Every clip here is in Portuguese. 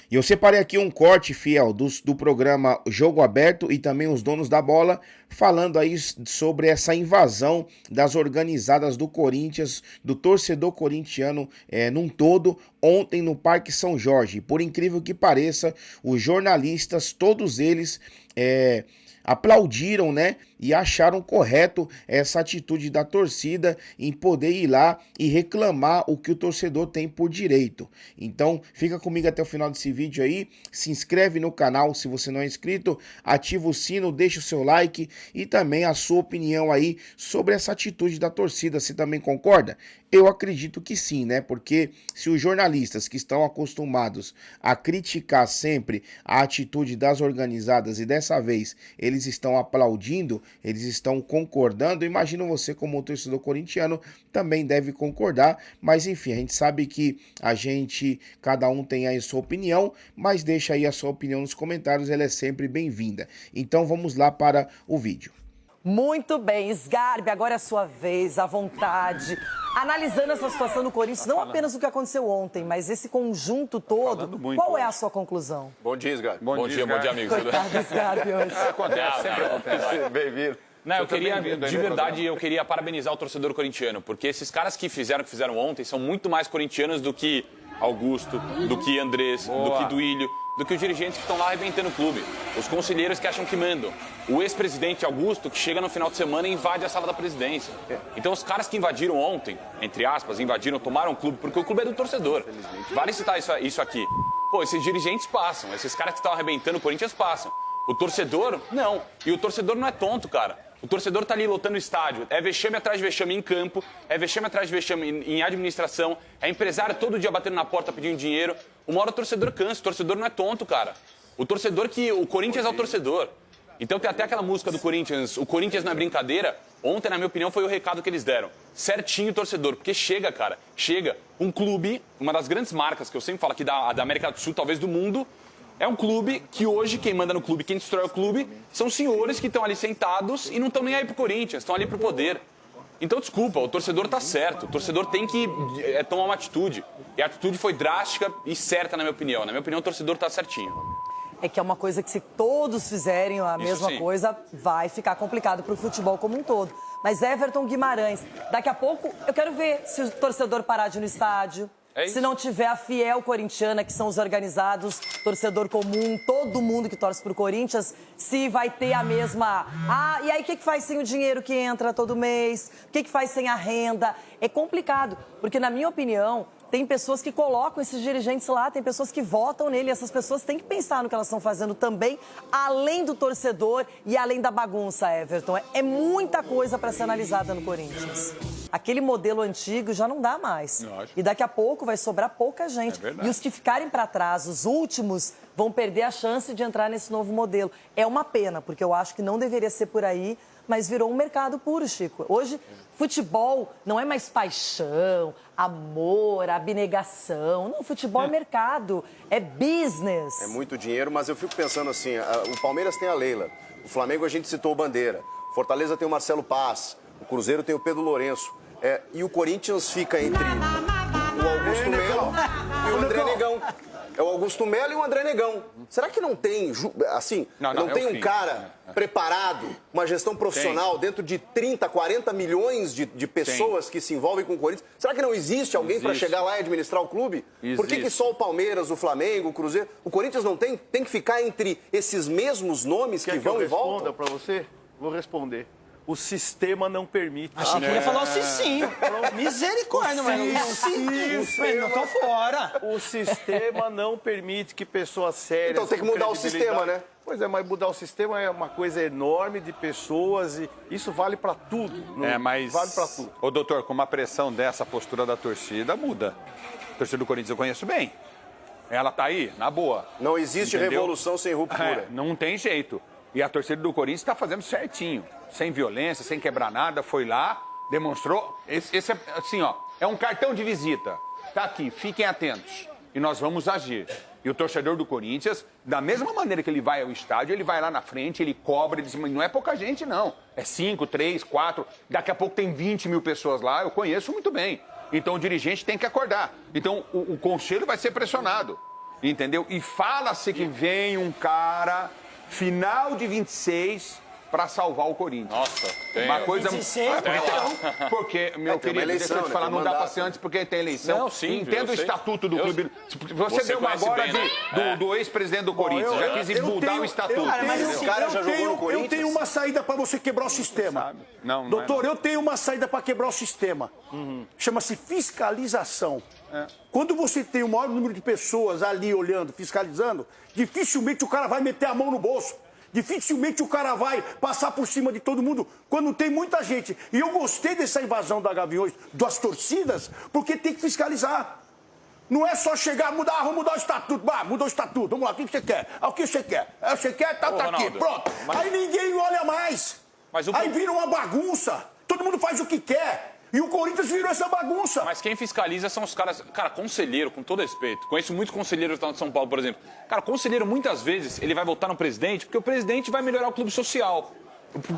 E eu separei aqui um corte, fiel, do programa Jogo Aberto e também os donos da bola, falando aí sobre essa invasão das organizadas do Corinthians, do torcedor corintiano num todo, ontem no Parque São Jorge. Por incrível que pareça, os jornalistas, todos eles aplaudiram, né, e acharam correto essa atitude da torcida em poder ir lá e reclamar o que o torcedor tem por direito. Então, fica comigo até o final desse vídeo aí, se inscreve no canal se você não é inscrito, ativa o sino, deixa o seu like e também a sua opinião aí sobre essa atitude da torcida. Você também concorda? Eu acredito que sim, né? Porque se os jornalistas que estão acostumados a criticar sempre a atitude das organizadas e dessa vez eles estão aplaudindo, eles estão concordando, imagino você como torcedor corintiano também deve concordar, mas enfim, a gente sabe que cada um tem aí a sua opinião, mas deixa aí a sua opinião nos comentários, ela é sempre bem-vinda. Então vamos lá para o vídeo. Muito bem, Sgarbi, agora é a sua vez, à vontade. Analisando essa situação do Corinthians, não apenas o que aconteceu ontem, mas esse conjunto todo, qual é a sua conclusão? Bom dia, Sgarbi. Bom dia, amigos. Coitado do Sgarbi hoje. Acontece, sempre acontece. Bem-vindo. Não, de verdade, eu queria parabenizar o torcedor corintiano, porque esses caras que fizeram ontem são muito mais corintianos do que Augusto, do que Andrés, do que Duílio, do que os dirigentes que estão lá arrebentando o clube. Os conselheiros que acham que mandam. O ex-presidente Augusto, que chega no final de semana e invade a sala da presidência. Então, os caras que invadiram ontem, entre aspas, tomaram o clube, porque o clube é do torcedor. Vale citar isso aqui. Pô, esses dirigentes passam, esses caras que estão arrebentando o Corinthians passam. O torcedor, não. E o torcedor não é tonto, cara. O torcedor tá ali lotando o estádio, é vexame atrás de vexame em campo, é vexame atrás de vexame em administração, é empresário todo dia batendo na porta pedindo dinheiro. Uma hora o torcedor cansa, o torcedor não é tonto, cara. O Corinthians é o torcedor. Então tem até aquela música do Corinthians, o Corinthians não é brincadeira. Ontem, na minha opinião, foi o recado que eles deram. Certinho o torcedor, porque chega, cara, chega. Um clube, uma das grandes marcas que eu sempre falo aqui da América do Sul, talvez do mundo, é um clube que hoje quem manda no clube, quem destrói o clube, são senhores que estão ali sentados e não estão nem aí pro Corinthians, estão ali pro poder. Então, desculpa, o torcedor tá certo, o torcedor tem que tomar uma atitude. E a atitude foi drástica e certa, na minha opinião. Na minha opinião, o torcedor tá certinho. É que é uma coisa que se todos fizerem a mesma coisa, vai ficar complicado pro futebol como um todo. Mas Everton Guimarães, daqui a pouco eu quero ver se o torcedor parar de ir no estádio. Se não tiver a fiel corintiana, que são os organizados, torcedor comum, todo mundo que torce pro Corinthians, se vai ter a mesma... e aí o que faz sem o dinheiro que entra todo mês? O que faz sem a renda? É complicado, porque na minha opinião, tem pessoas que colocam esses dirigentes lá, tem pessoas que votam nele, essas pessoas têm que pensar no que elas estão fazendo também, além do torcedor e além da bagunça, Everton. É muita coisa para ser analisada no Corinthians. Aquele modelo antigo já não dá mais. E daqui a pouco vai sobrar pouca gente. E os que ficarem para trás, os últimos, vão perder a chance de entrar nesse novo modelo. É uma pena, porque eu acho que não deveria ser por aí, mas virou um mercado puro, Chico. Hoje, futebol não é mais paixão, amor, abnegação. Não, futebol é mercado, é business. É muito dinheiro, mas eu fico pensando assim, o Palmeiras tem a Leila, o Flamengo a gente citou o Bandeira, Fortaleza tem o Marcelo Paz, o Cruzeiro tem o Pedro Lourenço. E o Corinthians fica entre o Augusto Melo e o André Negão. É o Augusto Melo e o André Negão. Será que não tem, assim, não tem um cara preparado, uma gestão profissional dentro de 30, 40 milhões de pessoas que se envolvem com o Corinthians? Será que não existe alguém para chegar lá e administrar o clube? Por que só o Palmeiras, o Flamengo, o Cruzeiro? O Corinthians não tem que ficar entre esses mesmos nomes que vão e voltam? Quer que eu responda para você? Vou responder. O sistema não permite. Achei que ele ia falar o Cicinho. Misericórdia, mano. Não tô fora. O sistema não permite que pessoas sérias... Então tem que mudar o sistema, né? Pois é, mas mudar o sistema é uma coisa enorme de pessoas e isso vale para tudo. Mas... Vale para tudo. Ô, doutor, com uma pressão dessa, a postura da torcida muda. A torcida do Corinthians eu conheço bem. Ela tá aí, na boa. Não existe revolução sem ruptura. Não tem jeito. E a torcida do Corinthians está fazendo certinho. Sem violência, sem quebrar nada. Foi lá, demonstrou. Esse é, assim, ó, é um cartão de visita. Tá aqui, fiquem atentos. E nós vamos agir. E o torcedor do Corinthians, da mesma maneira que ele vai ao estádio, ele vai lá na frente, ele cobra, ele diz, mas não é pouca gente, não. É 5, 3, 4, daqui a pouco tem 20 mil pessoas lá, eu conheço muito bem. Então o dirigente tem que acordar. Então o conselho vai ser pressionado. entendeu? E fala-se que vem um cara, final de 26, para salvar o Corinthians. Nossa, tem. Uma coisa... 26, porque, meu tem uma querido, eleição, deixa eu te falar, né? não Tem dá mandato. para ser antes porque tem eleição. Não, sim, Entendo o eu sei. estatuto do clube. Você Você deu uma conhece agora bem, né? do ex-presidente do Corinthians. Já quis mudar o estatuto. Esse cara já jogou no Corinthians? Eu tenho uma saída para você quebrar o sistema. Não, Doutor, eu tenho uma saída para quebrar o sistema. Chama-se fiscalização. Quando você tem o maior número de pessoas ali olhando, fiscalizando, dificilmente o cara vai meter a mão no bolso. Dificilmente o cara vai passar por cima de todo mundo quando tem muita gente. E eu gostei dessa invasão da Gaviões, das torcidas, porque tem que fiscalizar. Não é só chegar, vamos mudar o estatuto. Mudou o estatuto, vamos lá, o que você quer? O que você quer? Você quer? Tá aqui, Ronaldo, pronto. Aí ninguém olha mais. Mas Aí vira uma bagunça. Todo mundo faz o que quer. E o Corinthians virou essa bagunça. Mas quem fiscaliza são os caras... Cara, conselheiro, com todo respeito. Conheço muitos conselheiros de São Paulo, por exemplo. Cara, conselheiro, muitas vezes, ele vai votar no presidente porque o presidente vai melhorar o clube social.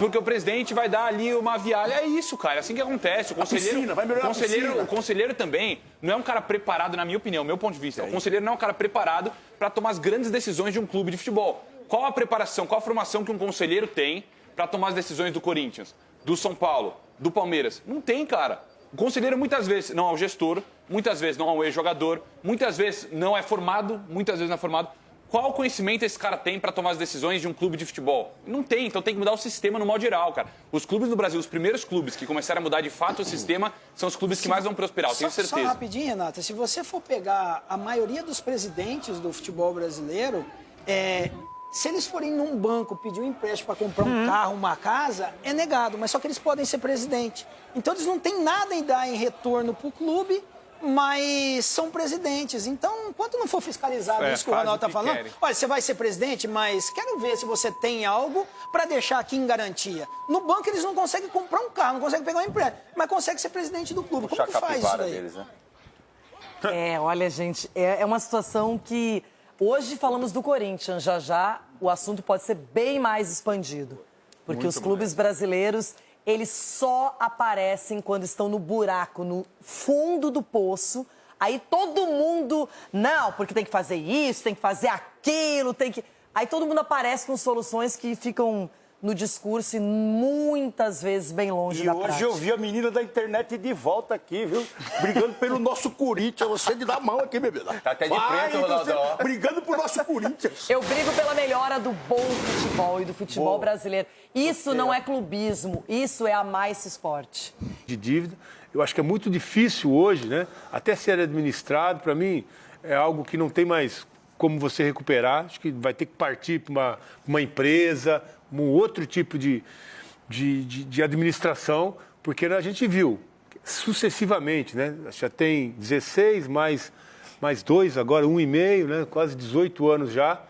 Porque o presidente vai dar ali uma viagem. É isso, cara. É assim que acontece. O conselheiro, piscina, vai melhorar a piscina. O conselheiro também não é um cara preparado, na minha opinião, meu ponto de vista. O conselheiro não é um cara preparado para tomar as grandes decisões de um clube de futebol. Qual a preparação, qual a formação que um conselheiro tem para tomar as decisões do Corinthians, do São Paulo, do Palmeiras? Não tem, cara. O conselheiro muitas vezes não é um gestor, muitas vezes não é um ex-jogador, muitas vezes não é formado, muitas vezes não é formado. Qual conhecimento esse cara tem para tomar as decisões de um clube de futebol? Não tem, então tem que mudar o sistema no modo geral, cara. Os clubes no Brasil, os primeiros clubes que começaram a mudar de fato o sistema, são os clubes que mais vão prosperar, eu tenho certeza. Só rapidinho, Renata, se você for pegar a maioria dos presidentes do futebol brasileiro, se eles forem num banco pedir um empréstimo para comprar um carro, uma casa, é negado, mas só que eles podem ser presidente. Então eles não têm nada em dar em retorno para o clube, mas são presidentes. Então, enquanto não for fiscalizado isso que o Ronaldo está falando, olha, você vai ser presidente, mas quero ver se você tem algo para deixar aqui em garantia. No banco eles não conseguem comprar um carro, não conseguem pegar um empréstimo, mas conseguem ser presidente do clube. Como que faz isso daí? Deles, né? Olha, gente, é uma situação que... Hoje falamos do Corinthians, já o assunto pode ser bem mais expandido. Porque os clubes brasileiros, eles só aparecem quando estão no buraco, no fundo do poço. Aí todo mundo, não, porque tem que fazer isso, tem que fazer aquilo, tem que... Aí todo mundo aparece com soluções que ficam no discurso e muitas vezes bem longe da prática. E hoje eu vi a menina da internet de volta aqui, viu? Brigando pelo nosso Corinthians. Você de dar mão aqui, bebê. Tá até de preto, Ronaldo. Brigando pro nosso Corinthians. Eu brigo pela melhora do bom futebol e do futebol brasileiro. Isso não é clubismo, isso é amar esse esporte. De dívida, eu acho que é muito difícil hoje, né? Até ser administrado, para mim, é algo que não tem mais como você recuperar. Acho que vai ter que partir para uma empresa, um outro tipo de administração, porque a gente viu sucessivamente, né? Já tem 16, mais 2, agora 1,5, né? Quase 18 anos já,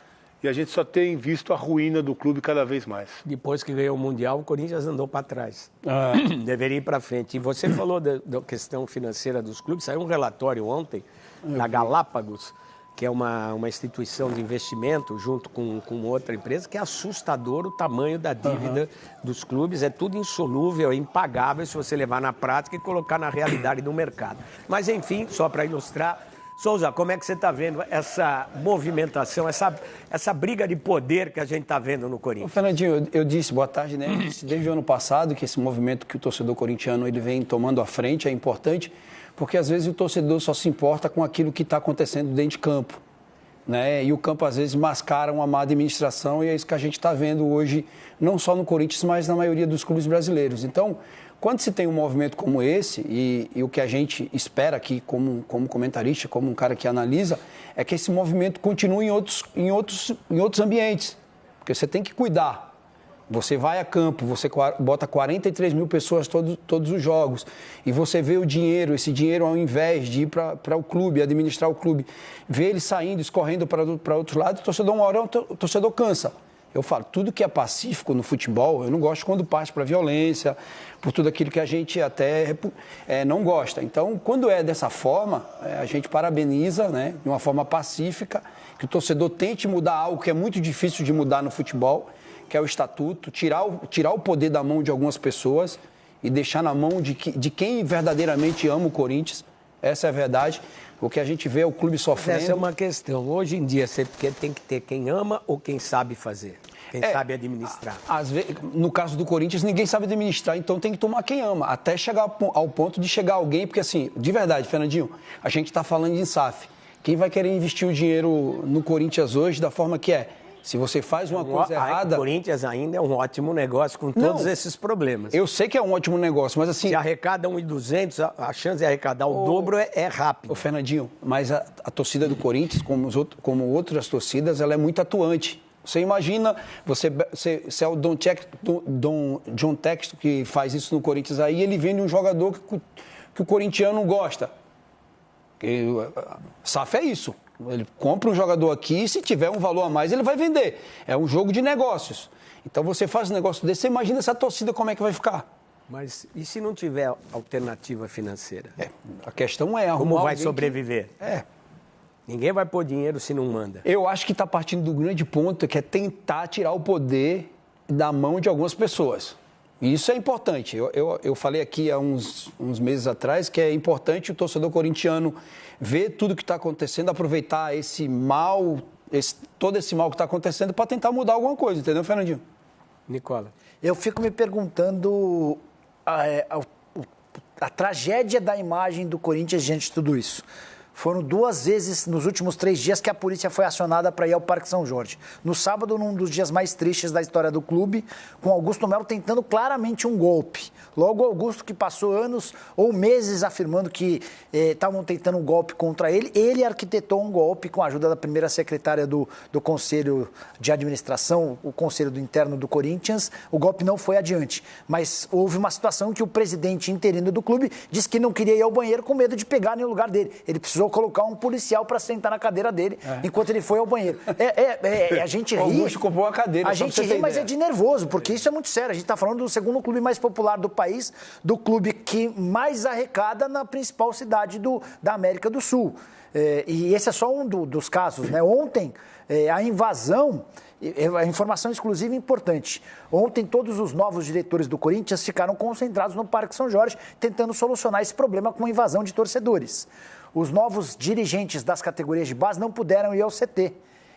e a gente só tem visto a ruína do clube cada vez mais. Depois que ganhou o Mundial, o Corinthians andou para trás. Deveria ir para frente. E você falou da questão financeira dos clubes, saiu um relatório ontem, na Galápagos, que é uma instituição de investimento, junto com outra empresa, que é assustador o tamanho da dívida dos clubes. É tudo insolúvel, é impagável se você levar na prática e colocar na realidade do mercado. Mas, enfim, só para ilustrar, Souza, como é que você está vendo essa movimentação, essa briga de poder que a gente está vendo no Corinthians? Fernandinho, eu disse, boa tarde, né? Eu disse desde o ano passado que esse movimento que o torcedor corintiano ele vem tomando à frente é importante, porque às vezes o torcedor só se importa com aquilo que está acontecendo dentro de campo, né? E o campo às vezes mascara uma má administração e é isso que a gente está vendo hoje, não só no Corinthians, mas na maioria dos clubes brasileiros. Então, quando se tem um movimento como esse, e o que a gente espera aqui como comentarista, como um cara que analisa, é que esse movimento continue em outros ambientes, porque você tem que cuidar. Você vai a campo, você bota 43 mil pessoas todos os jogos e você vê o dinheiro, esse dinheiro ao invés de ir para o clube, administrar o clube, vê ele saindo, escorrendo para outro lado, o torcedor cansa. Eu falo, tudo que é pacífico no futebol, eu não gosto quando parte para violência, por tudo aquilo que a gente até não gosta. Então, quando é dessa forma, a gente parabeniza, né, de uma forma pacífica, que o torcedor tente mudar algo que é muito difícil de mudar no futebol, que é o estatuto, tirar o poder da mão de algumas pessoas e deixar na mão de quem verdadeiramente ama o Corinthians, Essa é a verdade. O que a gente vê é o clube sofrendo. Essa é uma questão. Hoje em dia, você tem que ter quem ama ou quem sabe fazer. Quem sabe administrar. Às vezes, no caso do Corinthians, ninguém sabe administrar, então tem que tomar quem ama, até chegar ao ponto de chegar alguém, porque assim, de verdade, Fernandinho, a gente está falando de SAF. Quem vai querer investir o dinheiro no Corinthians hoje da forma que é? Se você faz uma coisa errada... O Corinthians ainda é um ótimo negócio com todos esses problemas. Eu sei que é um ótimo negócio, mas assim... Se arrecada 1.200, a chance de arrecadar o dobro é rápida. Ô, Fernandinho, mas a torcida do Corinthians, como outras torcidas, ela é muito atuante. Você imagina, você é o John Textor que faz isso no Corinthians aí, ele vende um jogador que o corintiano gosta. SAF é isso. Ele compra um jogador aqui e se tiver um valor a mais, ele vai vender. É um jogo de negócios. Então você faz um negócio desse, você imagina essa torcida como é que vai ficar. Mas e se não tiver alternativa financeira? A questão é arrumar. Como vai sobreviver? É. Ninguém vai pôr dinheiro se não manda. Eu acho que está partindo do grande ponto, que é tentar tirar o poder da mão de algumas pessoas. E isso é importante. Eu falei aqui há uns meses atrás que é importante o torcedor corintiano ver tudo que está acontecendo, aproveitar todo esse mal que está acontecendo para tentar mudar alguma coisa, entendeu, Fernandinho? Nicola. Eu fico me perguntando a tragédia da imagem do Corinthians diante de tudo isso. Foram 2 vezes nos últimos 3 dias que a polícia foi acionada para ir ao Parque São Jorge. No sábado, num dos dias mais tristes da história do clube, com Augusto Melo tentando claramente um golpe. Logo, Augusto, que passou anos ou meses afirmando que estavam tentando um golpe contra ele, ele arquitetou um golpe com a ajuda da primeira secretária do Conselho de Administração, o Conselho do Interno do Corinthians. O golpe não foi adiante, mas houve uma situação que o presidente interino do clube disse que não queria ir ao banheiro com medo de pegar no lugar dele. Ele precisou colocar um policial para sentar na cadeira dele enquanto ele foi ao banheiro. A gente ri. Augusto comprou a cadeira. A gente ri, mas é de nervoso, porque isso é muito sério. A gente está falando do segundo clube mais popular do país, do clube que mais arrecada na principal cidade da América do Sul. E esse é só um dos casos, né? Ontem, a invasão... A informação exclusiva importante. Ontem, todos os novos diretores do Corinthians ficaram concentrados no Parque São Jorge, tentando solucionar esse problema com a invasão de torcedores. Os novos dirigentes das categorias de base não puderam ir ao CT.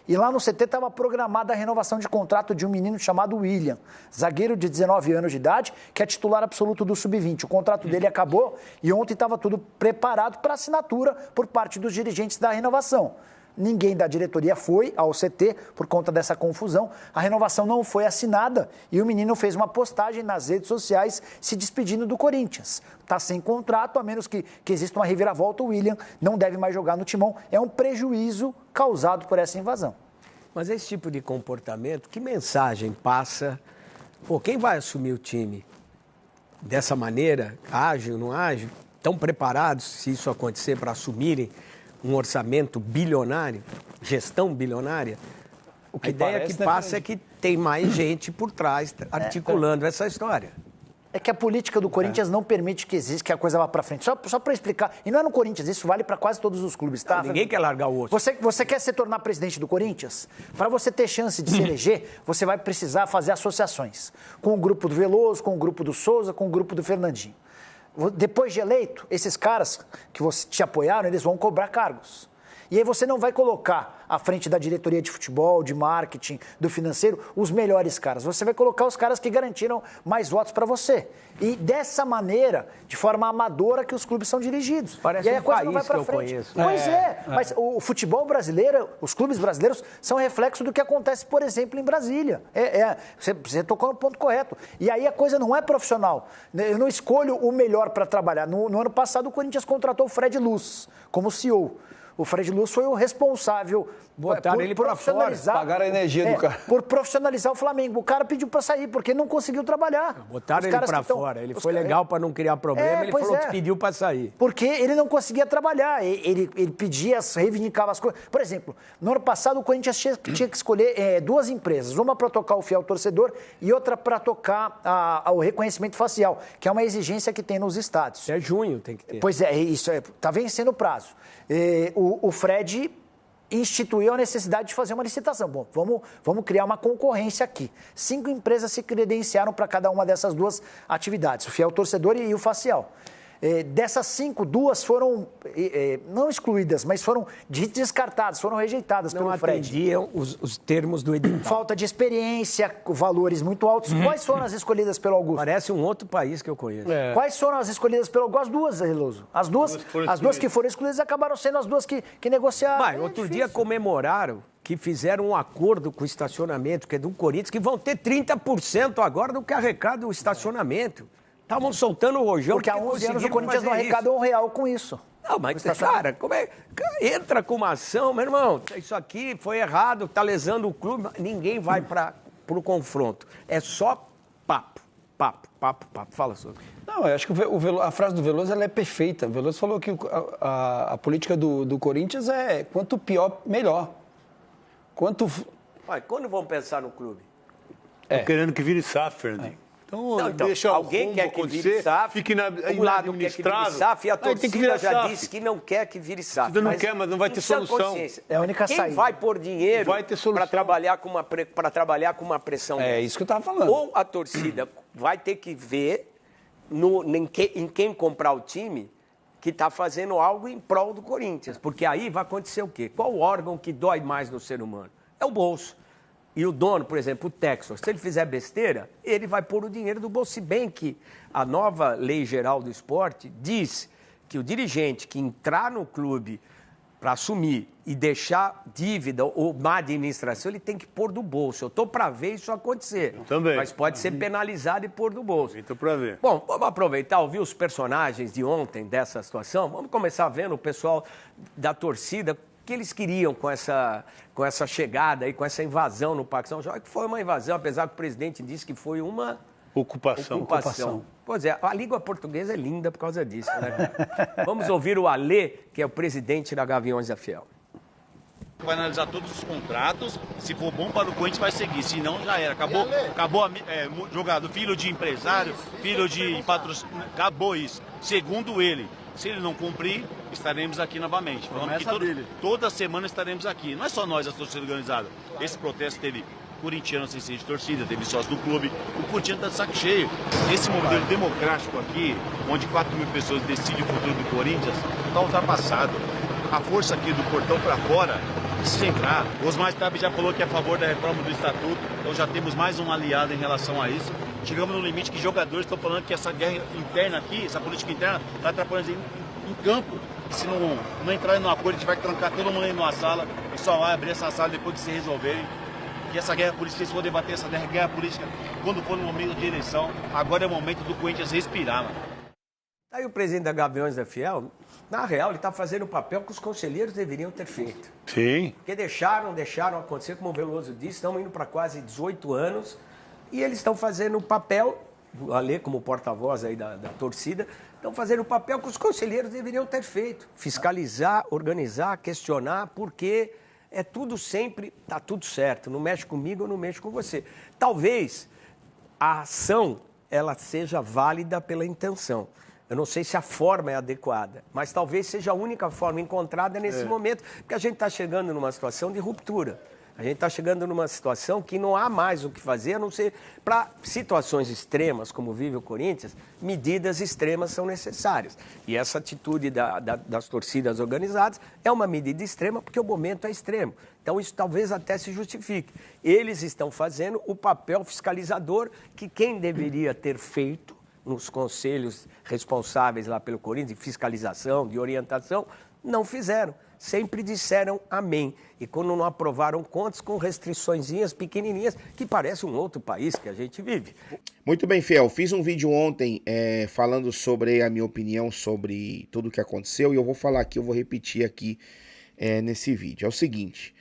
E lá no CT estava programada a renovação de contrato de um menino chamado William, zagueiro de 19 anos de idade, que é titular absoluto do Sub-20. O contrato dele acabou e ontem estava tudo preparado para assinatura por parte dos dirigentes da renovação. Ninguém da diretoria foi ao CT por conta dessa confusão. A renovação não foi assinada e o menino fez uma postagem nas redes sociais se despedindo do Corinthians. Está sem contrato, a menos que exista uma reviravolta, o William não deve mais jogar no Timão. É um prejuízo causado por essa invasão. Mas esse tipo de comportamento, que mensagem passa? Quem vai assumir o time dessa maneira, ágil, não ágil, estão preparados, se isso acontecer, para assumirem um orçamento bilionário, gestão bilionária? A ideia que passa é que tem mais gente por trás articulando essa história. É que a política do Corinthians não permite que a coisa vá para frente. Só para explicar, e não é no Corinthians, isso vale para quase todos os clubes, tá? Não, ninguém quer largar o osso. Você quer se tornar presidente do Corinthians? Para você ter chance de se eleger, você vai precisar fazer associações com o grupo do Veloso, com o grupo do Souza, com o grupo do Fernandinho. Depois de eleito, esses caras que te apoiaram, eles vão cobrar cargos. E aí você não vai colocar à frente da diretoria de futebol, de marketing, do financeiro, os melhores caras. Você vai colocar os caras que garantiram mais votos para você. E dessa maneira, de forma amadora, que os clubes são dirigidos. Parece e aí a coisa não vai para frente. Conheço. Pois mas o futebol brasileiro, os clubes brasileiros, são reflexo do que acontece, por exemplo, em Brasília. Você tocou no ponto correto. E aí a coisa não é profissional. Eu não escolho o melhor para trabalhar. No ano passado, o Corinthians contratou o Fred Luz como CEO. O Fred Luz foi o responsável por ele profissionalizar, pagar a energia do cara. Por profissionalizar o Flamengo. O cara pediu para sair porque não conseguiu trabalhar. Botaram ele para fora. Ele foi legal para não criar problema. Ele falou que pediu para sair. Porque ele não conseguia trabalhar. Ele pedia, reivindicava as coisas. Por exemplo, no ano passado o Corinthians tinha que escolher 2 empresas. Uma para tocar o fiel torcedor e outra para tocar o reconhecimento facial, que é uma exigência que tem nos estádios. É junho, tem que ter. Pois é, isso está vencendo o prazo. O Fred instituiu a necessidade de fazer uma licitação. Bom, vamos criar uma concorrência aqui. 5 empresas se credenciaram para cada uma dessas 2 atividades, o fiel torcedor e o facial. Dessas 5, 2 foram não excluídas, mas foram descartadas, foram rejeitadas pelo Fred. Não atendiam os termos do edital. Falta de experiência, valores muito altos. Quais foram as escolhidas pelo Augusto? Parece um outro país que eu conheço. Quais foram as escolhidas pelo Augusto? As duas, Reloso. As duas que foram excluídas acabaram sendo as duas que negociaram. Mas, outro dia comemoraram que fizeram um acordo com o estacionamento, que é do Corinthians, que vão ter 30% agora do que arrecada o estacionamento. Estavam soltando o rojão. Porque há 11 anos o Corinthians não arrecada R$1 com isso. Não, mas, cara, como é? Entra com uma ação, meu irmão, isso aqui foi errado, tá lesando o clube, ninguém vai para o confronto. É só papo. Fala sobre. Não, eu acho que a frase do Veloso ela é perfeita. O Veloso falou que a política do Corinthians é quanto pior, melhor. Quando vão pensar no clube? Tô querendo que vire SAF, Fernandinho. Então, deixa alguém quer que vire SAF, fique um lado quer que vire SAF e a torcida já disse que não quer que vire SAF. A torcida não quer, mas não vai ter solução. É a única saída. Quem vai pôr dinheiro para trabalhar com uma pressão dessa? É isso que eu estava falando. Ou a torcida vai ter que ver em quem comprar o time que está fazendo algo em prol do Corinthians. Porque aí vai acontecer o quê? Qual órgão que dói mais no ser humano? É o bolso. E o dono, por exemplo, o Texas, se ele fizer besteira, ele vai pôr o dinheiro do bolso. Se bem que a nova lei geral do esporte diz que o dirigente que entrar no clube para assumir e deixar dívida ou má administração, ele tem que pôr do bolso. Eu estou para ver isso acontecer. Eu também. Mas pode ser penalizado e pôr do bolso. Estou para ver. Bom, vamos aproveitar, ouvir os personagens de ontem dessa situação. Vamos começar vendo o pessoal da torcida, o que eles queriam com essa chegada e com essa invasão no Parque São Jorge, que foi uma invasão, apesar que o presidente disse que foi uma ocupação. Pois é, a língua portuguesa é linda por causa disso, né? Vamos ouvir o Alê, que é o presidente da Gaviões da Fiel. Vai analisar todos os contratos, se for bom para o Corinthians vai seguir, se não já era, acabou jogador, filho de empresário, filho de patrocinador, acabou isso, segundo ele. Se ele não cumprir, estaremos aqui novamente. Falando que toda semana estaremos aqui. Não é só nós, a torcida organizada. Esse protesto teve corintiano sem ser de torcida, teve sócio do clube. O corintiano está de saco cheio. Esse modelo democrático aqui, onde 4 mil pessoas decidem o futuro do Corinthians, está ultrapassado. A força aqui do portão para fora precisa entrar. O Osmar Stab já falou que é a favor da reforma do estatuto, então já temos mais um aliado em relação a isso. Chegamos no limite que jogadores estão falando que essa guerra interna aqui, essa política interna, está atrapalhando em campo. E se não entrarem no acordo, a gente vai trancar todo mundo aí numa sala e só vai abrir essa sala depois que se resolverem. E essa guerra política, se for debater essa guerra política quando for no momento de eleição, agora é o momento do Corinthians respirar, mano. Aí o presidente da Gaviões da Fiel, na real, ele está fazendo o papel que os conselheiros deveriam ter feito. Sim. Porque deixaram acontecer, como o Veloso disse, estão indo para quase 18 anos e eles estão fazendo o papel, o Alê como porta-voz aí da torcida, estão fazendo o papel que os conselheiros deveriam ter feito. Fiscalizar, organizar, questionar, porque é tudo sempre, está tudo certo, não mexe comigo, eu não mexo com você. Talvez a ação, ela seja válida pela intenção. Eu não sei se a forma é adequada, mas talvez seja a única forma encontrada nesse momento, porque a gente está chegando numa situação de ruptura. A gente está chegando numa situação que não há mais o que fazer, a não ser para situações extremas, como vive o Corinthians, medidas extremas são necessárias. E essa atitude das torcidas organizadas é uma medida extrema, porque o momento é extremo. Então isso talvez até se justifique. Eles estão fazendo o papel fiscalizador que quem deveria ter feito nos conselhos responsáveis lá pelo Corinthians, de fiscalização, de orientação, não fizeram. Sempre disseram amém. E quando não aprovaram contas com restriçõezinhas pequenininhas, que parece um outro país que a gente vive. Muito bem, Fiel. Fiz um vídeo ontem falando sobre a minha opinião sobre tudo o que aconteceu. E eu vou falar aqui, eu vou repetir aqui nesse vídeo. É o seguinte.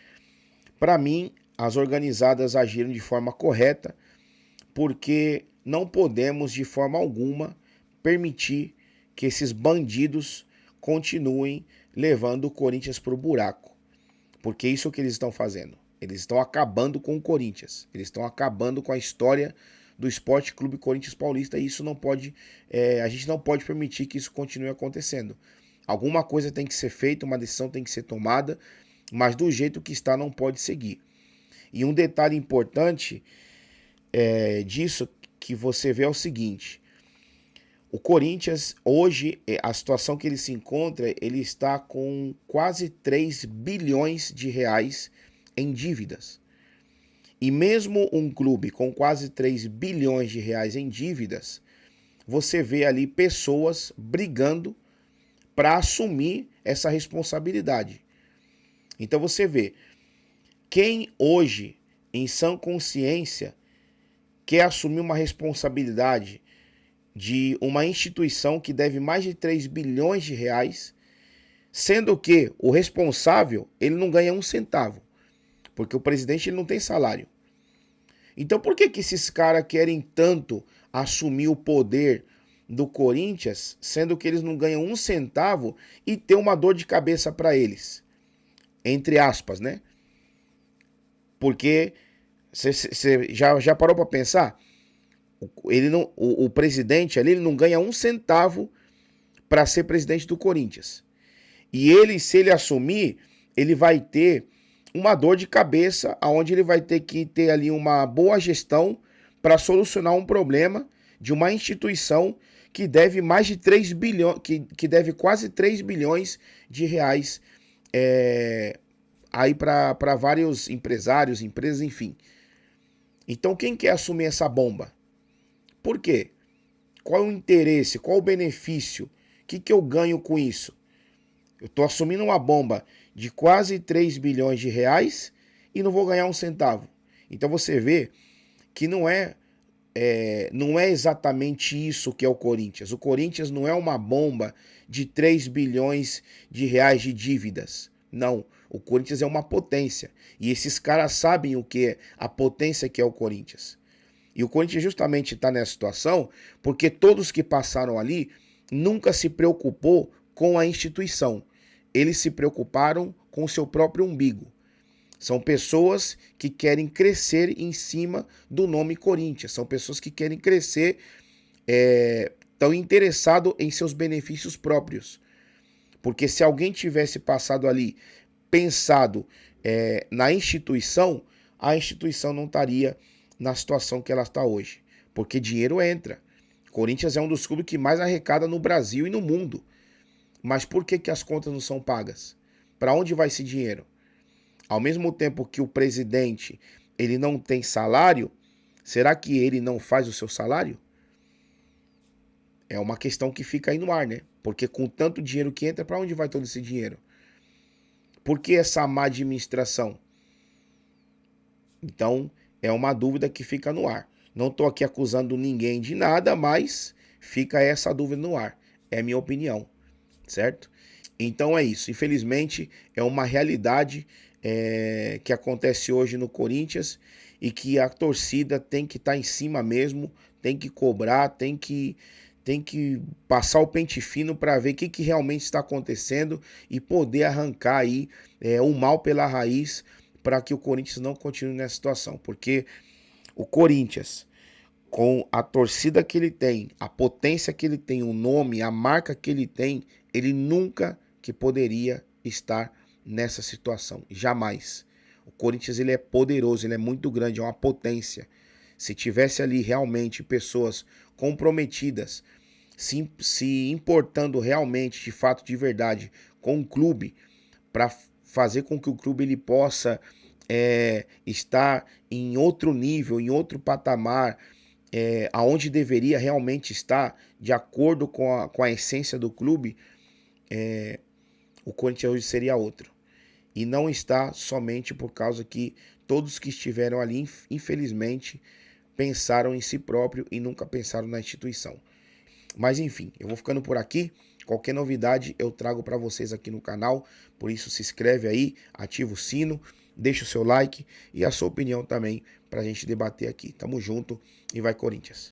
Para mim, as organizadas agiram de forma correta, porque não podemos, de forma alguma, permitir que esses bandidos continuem levando o Corinthians para o buraco. Porque é isso que eles estão fazendo. Eles estão acabando com o Corinthians. Eles estão acabando com a história do Esporte Clube Corinthians Paulista. E isso não pode, a gente não pode permitir que isso continue acontecendo. Alguma coisa tem que ser feita, uma decisão tem que ser tomada, mas do jeito que está não pode seguir. E um detalhe importante disso que você vê é o seguinte: O Corinthians, hoje, a situação que ele se encontra, ele está com quase 3 bilhões de reais em dívidas. E mesmo um clube com quase 3 bilhões de reais em dívidas, você vê ali pessoas brigando para assumir essa responsabilidade. Então você vê, quem hoje, em sã consciência, quer assumir uma responsabilidade de uma instituição que deve mais de 3 bilhões de reais, sendo que o responsável, ele não ganha um centavo, porque o presidente ele não tem salário. Então por que esses caras querem tanto assumir o poder do Corinthians, sendo que eles não ganham um centavo e ter uma dor de cabeça para eles? Entre aspas, né? Porque você já parou para pensar? O presidente ali ele não ganha um centavo para ser presidente do Corinthians. E ele, se ele assumir, ele vai ter uma dor de cabeça, onde ele vai ter que ter ali uma boa gestão para solucionar um problema de uma instituição que deve mais de 3 bilhões, que deve quase 3 bilhões de reais aí para vários empresários, empresas, enfim. Então quem quer assumir essa bomba? Por quê? Qual o interesse? Qual o benefício? O que eu ganho com isso? Eu estou assumindo uma bomba de quase 3 bilhões de reais e não vou ganhar um centavo. Então você vê que não é exatamente isso que é o Corinthians. O Corinthians não é uma bomba de 3 bilhões de reais de dívidas. Não, o Corinthians é uma potência. E esses caras sabem o que é a potência que é o Corinthians. E o Corinthians justamente está nessa situação porque todos que passaram ali nunca se preocupou com a instituição. Eles se preocuparam com o seu próprio umbigo. São pessoas que querem crescer em cima do nome Corinthians. São pessoas que querem crescer, estão interessados em seus benefícios próprios. Porque se alguém tivesse passado ali, pensado na instituição, a instituição não estaria na situação que ela está hoje. Porque dinheiro entra. Corinthians é um dos clubes que mais arrecada no Brasil e no mundo. Mas por que as contas não são pagas? Para onde vai esse dinheiro? Ao mesmo tempo que o presidente ele não tem salário, será que ele não faz o seu salário? É uma questão que fica aí no ar, né? Porque com tanto dinheiro que entra, para onde vai todo esse dinheiro? Por que essa má administração? Então, é uma dúvida que fica no ar. Não estou aqui acusando ninguém de nada, mas fica essa dúvida no ar. É minha opinião, certo? Então é isso. Infelizmente, é uma realidade que acontece hoje no Corinthians e que a torcida tem que estar em cima mesmo, tem que cobrar, tem que passar o pente fino para ver o que realmente está acontecendo e poder arrancar aí o mal pela raiz para que o Corinthians não continue nessa situação. Porque o Corinthians, com a torcida que ele tem, a potência que ele tem, o nome, a marca que ele tem, ele nunca que poderia estar nessa situação. Jamais. O Corinthians ele é poderoso, ele é muito grande, é uma potência. Se tivesse ali realmente pessoas comprometidas, se importando realmente, de fato, de verdade, com o clube, para fazer com que o clube ele possa estar em outro nível, em outro patamar, aonde deveria realmente estar, de acordo com a essência do clube, o Corinthians hoje seria outro. E não está somente por causa que todos que estiveram ali, infelizmente, pensaram em si próprio e nunca pensaram na instituição. Mas enfim, eu vou ficando por aqui. Qualquer novidade eu trago para vocês aqui no canal. Por isso se inscreve aí, ativa o sino, deixa o seu like e a sua opinião também para a gente debater aqui. Tamo junto e vai Corinthians!